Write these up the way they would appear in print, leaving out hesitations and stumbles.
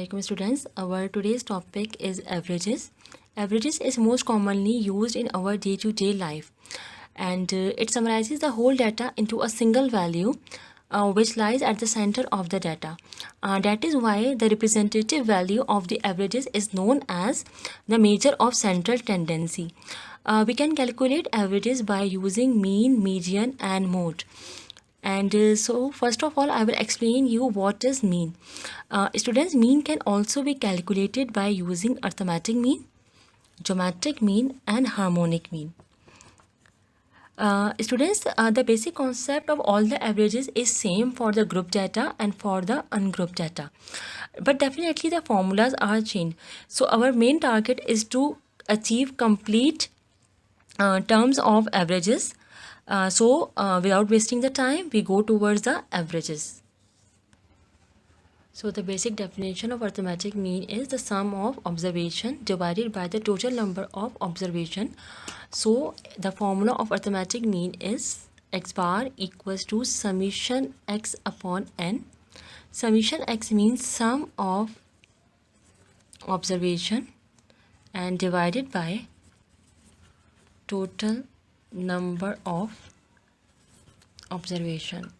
Assalamualaikum students. Our today's topic is averages. Averages is most commonly used in our day-to-day life, and it summarizes the whole data into a single value which lies at the center of the data. That is why the representative value of the averages is known as the measure of central tendency. We can calculate averages by using mean, median and mode. And so first of all, I will explain you what is mean. Students, mean can also be calculated by using arithmetic mean, geometric mean and harmonic mean. Students, the basic concept of all the averages is same for the group data and for the ungrouped data. But definitely the formulas are changed. So our main target is to achieve complete terms of averages. So without wasting the time, we go towards the averages. So the basic definition of arithmetic mean is the sum of observation divided by the total number of observation. So the formula of arithmetic mean is x bar equals to summation x upon n. Summation x means sum of observation and divided by total number of observation.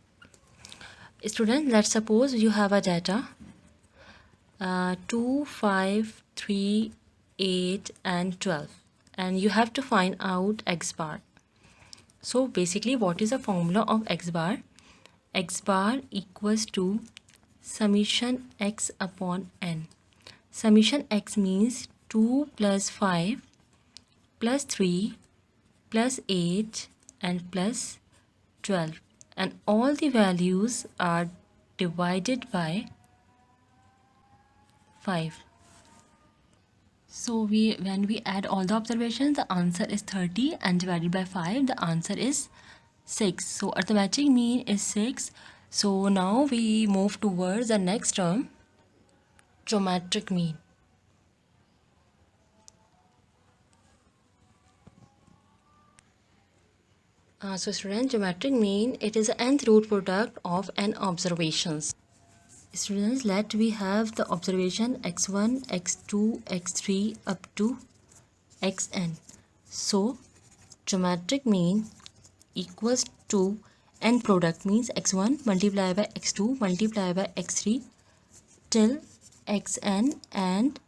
Students, let's suppose you have a data 2, 5, 3, 8 and 12, and you have to find out x bar. So basically, what is the formula of x bar? X bar equals to summation x upon n. Summation x means 2 plus 5 plus 3 plus 8 and plus 12, and all the values are divided by 5. So when we add all the observations, the answer is 30, and divided by 5, the answer is 6. So arithmetic mean is 6. So now we move towards the next term, geometric mean. So students, geometric mean, it is the nth root product of n observations. Students, let we have the observation x1, x2, x3 up to xn. So geometric mean equals to n product, means x1 multiplied by x2 multiplied by x3 till xn, and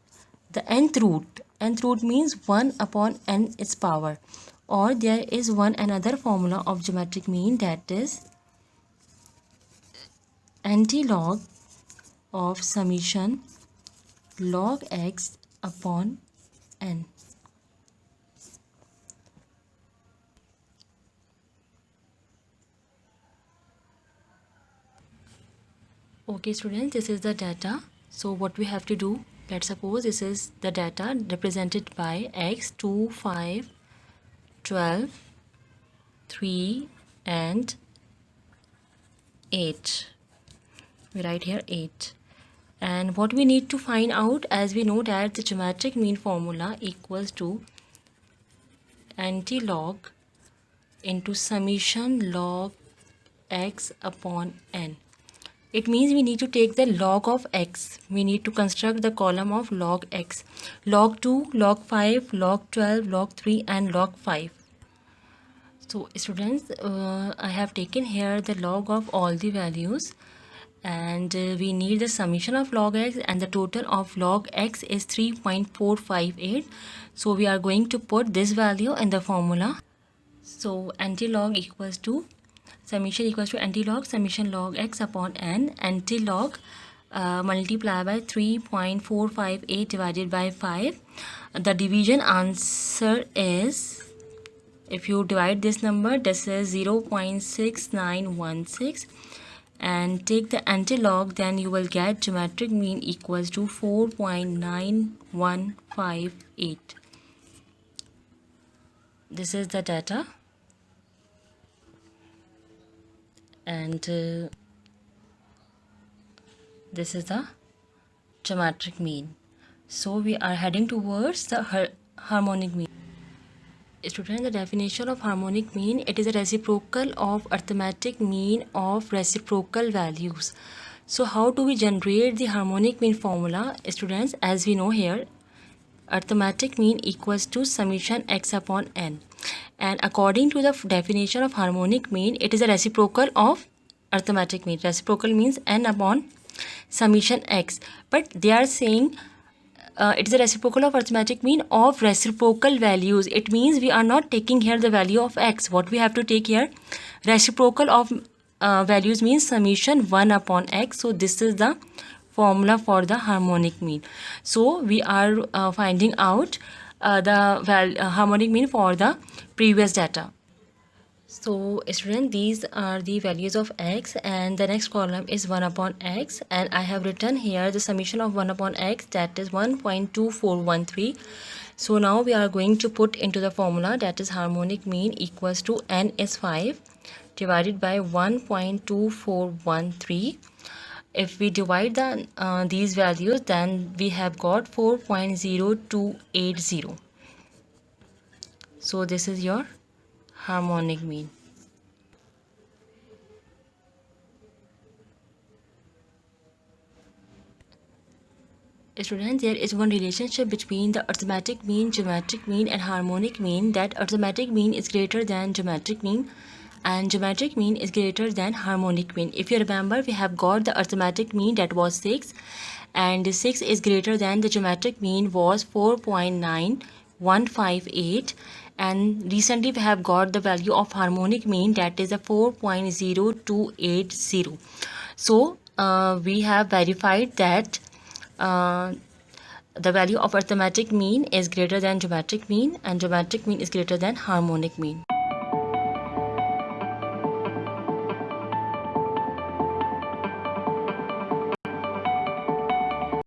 the nth root. Nth root means 1 upon n its power. Or there is one another formula of geometric mean, that is anti-log of summation log x upon n. Okay students, this is the data. So what we have to do, let's suppose this is the data represented by x, 2, 5, 12, 3 and 8. We write here 8. And what we need to find out, as we know that the geometric mean formula equals to anti-log into summation log x upon n. It means we need to take the log of x. We need to construct the column of log x. Log 2, log 5, log 12, log 3 and log 5. So students, I have taken here the log of all the values, and we need the summation of log x, and the total of log x is 3.458. So we are going to put this value in the formula. So anti-log equals to summation equals to anti-log summation log x upon n. Anti-log multiplied by 3.458 divided by 5. The division answer is, if you divide this number, this is 0.6916, and take the anti-log, then you will get geometric mean equals to 4.9158. This is the data, and this is the geometric mean. So we are heading towards the harmonic mean. Students, the definition of harmonic mean, it is a reciprocal of arithmetic mean of reciprocal values. So how do we generate the harmonic mean formula, students? As we know here, arithmetic mean equals to summation x upon n, and according to the definition of harmonic mean, it is a reciprocal of arithmetic mean. Reciprocal means n upon summation x, but they are saying it is a reciprocal of arithmetic mean of reciprocal values. It means we are not taking here the value of x. What we have to take here, reciprocal of values means summation 1 upon x. So this is the formula for the harmonic mean. So we are finding out the harmonic mean for the previous data. So student, these are the values of x, and the next column is 1 upon x, and I have written here the summation of 1 upon x, that is 1.2413. So now we are going to put into the formula, that is harmonic mean equals to n is 5 divided by 1.2413. If we divide these values, then we have got 4.0280. So this is your harmonic mean. Students, there is one relationship between the arithmetic mean, geometric mean and harmonic mean, that arithmetic mean is greater than geometric mean and geometric mean is greater than harmonic mean. If you remember, we have got the arithmetic mean, that was 6, and 6 is greater than the geometric mean was 4.9158, and recently we have got the value of harmonic mean, that is a 4.0280. So we have verified that the value of arithmetic mean is greater than geometric mean and geometric mean is greater than harmonic mean.